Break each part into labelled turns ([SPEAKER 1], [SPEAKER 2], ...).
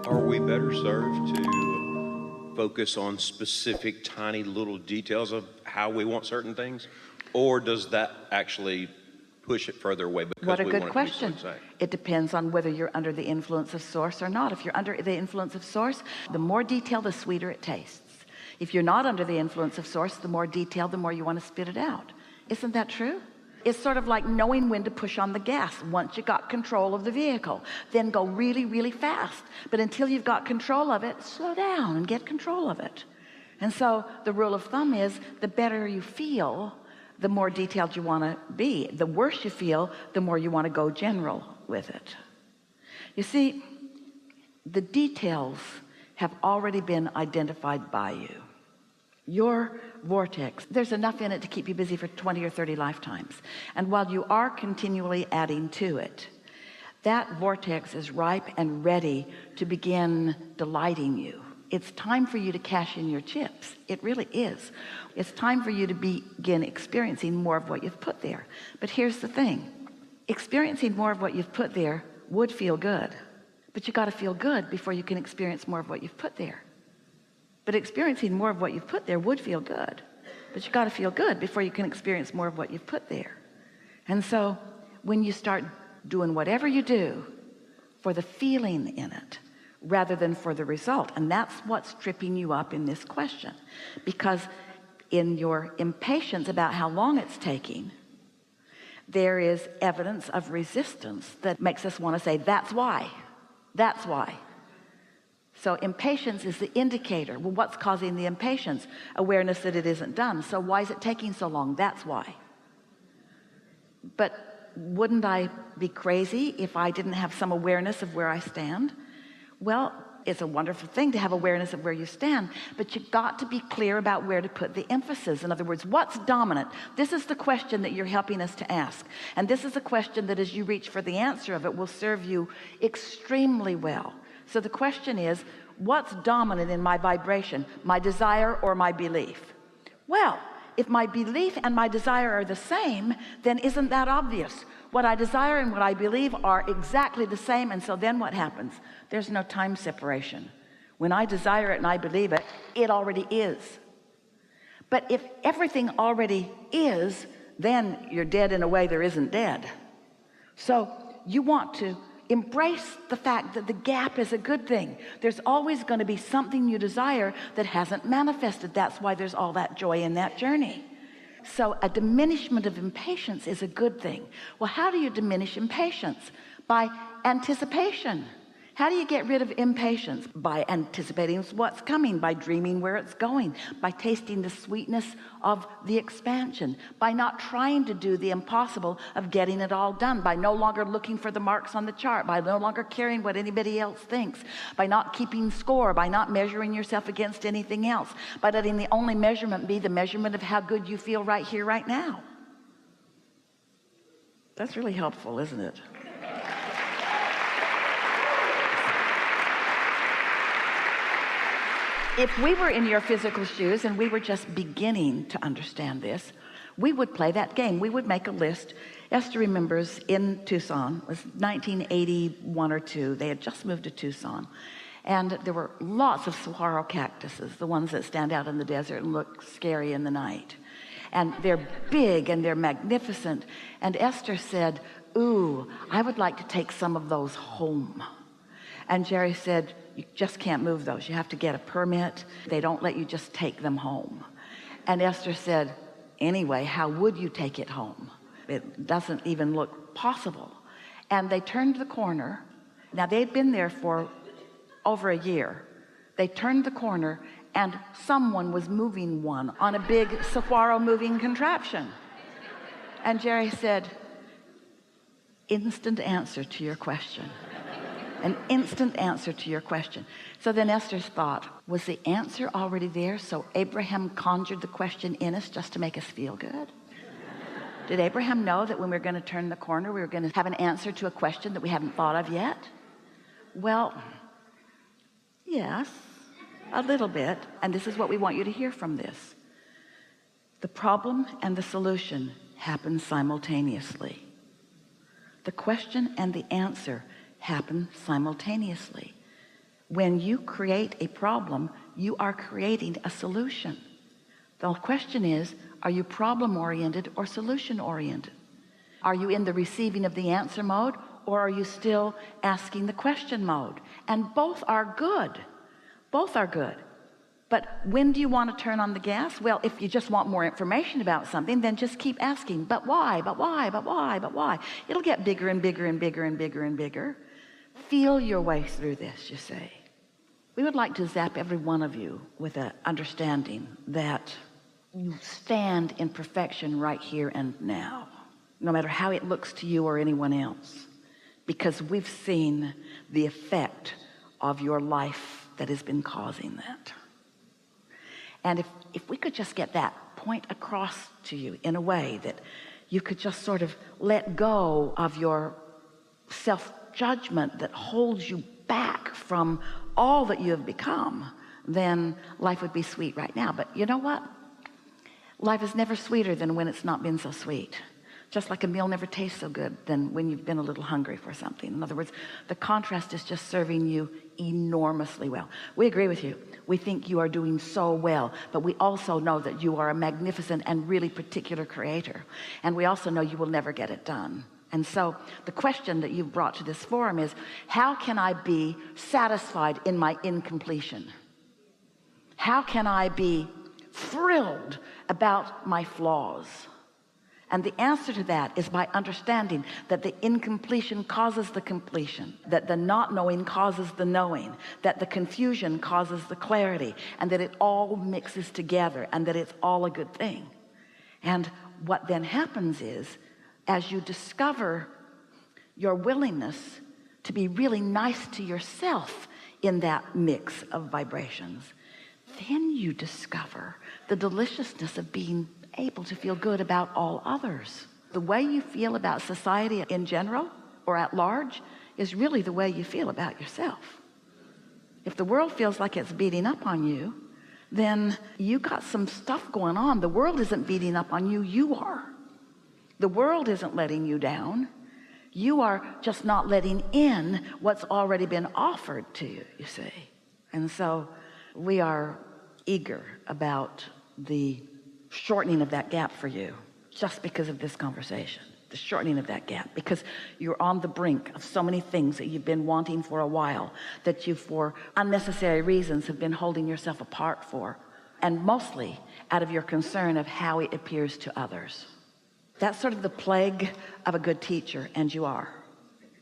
[SPEAKER 1] Are we better served to focus on specific tiny little details of how we want certain things? Or does that actually push it further away because
[SPEAKER 2] what a
[SPEAKER 1] we
[SPEAKER 2] good
[SPEAKER 1] want
[SPEAKER 2] question.
[SPEAKER 1] it to be so exact?
[SPEAKER 2] It depends on whether you're under the influence of source or not. If you're under the influence of source, the more detail, the sweeter it tastes. If you're not under the influence of source, the more detail, the more you want to spit it out. Isn't that true? It's sort of like knowing when to push on the gas. Once you got control of the vehicle, then go really, really fast. But until you've got control of it, slow down and get control of it. And so the rule of thumb is the better you feel, the more detailed you want to be. The worse you feel, the more you want to go general with it. You see, the details have already been identified by you. Your vortex, there's enough in it to keep you busy for 20 or 30 lifetimes. And while you are continually adding to it, that vortex is ripe and ready to begin delighting you. It's time for you to cash in your chips. It really is. It's time for you to begin experiencing more of what you've put there. But here's the thing. Experiencing more of what you've put there would feel good. But you got to feel good before you can experience more of what you've put there. But experiencing more of what you've put there would feel good. But you got to feel good before you can experience more of what you've put there. And so when you start doing whatever you do for the feeling in it, rather than for the result, and that's what's tripping you up in this question, because in your impatience about how long it's taking, there is evidence of resistance that makes us want to say, that's why. So impatience is the indicator. Well, what's causing the impatience? Awareness that it isn't done. So why is it taking so long? That's why. But wouldn't I be crazy if I didn't have some awareness of where I stand? Well, it's a wonderful thing to have awareness of where you stand, but you've got to be clear about where to put the emphasis. In other words, what's dominant? This is the question that you're helping us to ask. And this is a question that as you reach for the answer of it will serve you extremely well. So the question is, what's dominant in my vibration, my desire or my belief? Well, if my belief and my desire are the same, then isn't that obvious? What I desire and what I believe are exactly the same. And so then what happens? There's no time separation. When I desire it and I believe it, it already is. But if everything already is, then you're dead in a way there isn't dead. So you want to embrace the fact that the gap is a good thing. There's always going to be something you desire that hasn't manifested. That's why there's all that joy in that journey. So a diminishment of impatience is a good thing. Well, how do you diminish impatience? By anticipation. How do you get rid of impatience? By anticipating what's coming, by dreaming where it's going, by tasting the sweetness of the expansion, by not trying to do the impossible of getting it all done, by no longer looking for the marks on the chart, by no longer caring what anybody else thinks, by not keeping score, by not measuring yourself against anything else, by letting the only measurement be the measurement of how good you feel right here, right now. That's really helpful, isn't it? If we were in your physical shoes and we were just beginning to understand this, we would play that game. We would make a list. Esther remembers in Tucson, it was 1981 or 2, they had just moved to Tucson, and there were lots of saguaro cactuses, the ones that stand out in the desert and look scary in the night. And they're big and they're magnificent. And Esther said, ooh, I would like to take some of those home. And Jerry said, you just can't move those. You have to get a permit. They don't let you just take them home. And Esther said, anyway, how would you take it home? It doesn't even look possible. And they turned the corner. Now they'd been there for over a year. They turned the corner and someone was moving one on a big saguaro moving contraption. And Jerry said, instant answer to your question. An instant answer to your question. So then Esther's thought, was the answer already there? So Abraham conjured the question in us just to make us feel good? Did Abraham know that when we were going to turn the corner, we were going to have an answer to a question that we hadn't thought of yet? Well, yes, a little bit. And this is what we want you to hear from this. The problem and the solution happen simultaneously. The question and the answer happen simultaneously. when you create a problem, you are creating a solution. The question is, are you problem-oriented or solution-oriented? Are you in the receiving of the answer mode, or are you still asking the question mode? And both are good. Both are good. But when do you want to turn on the gas? Well, if you just want more information about something, then just keep asking, but why, but why, but why, but why? It'll get bigger and bigger and bigger and bigger and bigger. Feel your way through this, you say. We would like to zap every one of you with an understanding that you stand in perfection right here and now, no matter how it looks to you or anyone else, because we've seen the effect of your life that has been causing that. And if we could just get that point across to you in a way that you could just sort of let go of your self-judgment that holds you back from all that you have become, then life would be sweet right now. But you know what? Life is never sweeter than when it's not been so sweet. Just like a meal never tastes so good than when you've been a little hungry for something. In other words, the contrast is just serving you enormously well. We agree with you. We think you are doing so well, but we also know that you are a magnificent and really particular creator. And we also know you will never get it done. And so the question that you've brought to this forum is, how can I be satisfied in my incompletion? How can I be thrilled about my flaws? And the answer to that is by understanding that the incompletion causes the completion, that the not knowing causes the knowing, that the confusion causes the clarity, and that it all mixes together, and that it's all a good thing. And what then happens is, as you discover your willingness to be really nice to yourself in that mix of vibrations, then you discover the deliciousness of being able to feel good about all others. The way you feel about society in general or at large is really the way you feel about yourself. If the world feels like it's beating up on you, then you got some stuff going on. The world isn't beating up on you, you are. The world isn't letting you down. You are just not letting in what's already been offered to you, you see. And so we are eager about the shortening of that gap for you, just because of this conversation, the shortening of that gap, because you're on the brink of so many things that you've been wanting for a while, that you, for unnecessary reasons, have been holding yourself apart for, and mostly out of your concern of how it appears to others. That's sort of the plague of a good teacher, and you are.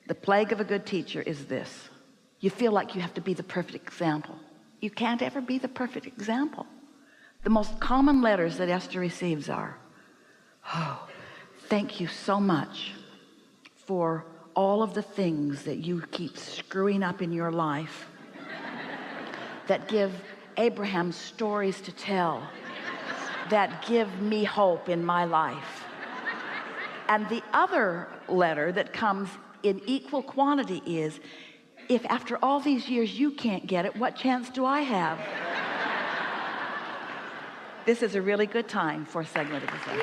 [SPEAKER 2] The plague of a good teacher is this: you feel like you have to be the perfect example. You can't ever be the perfect example. The most common letters that Esther receives are, oh, thank you so much for all of the things that you keep screwing up in your life that give Abraham stories to tell, that give me hope in my life. And the other letter that comes in equal quantity is, if after all these years you can't get it, what chance do I have? This is a really good time for a segment of the session.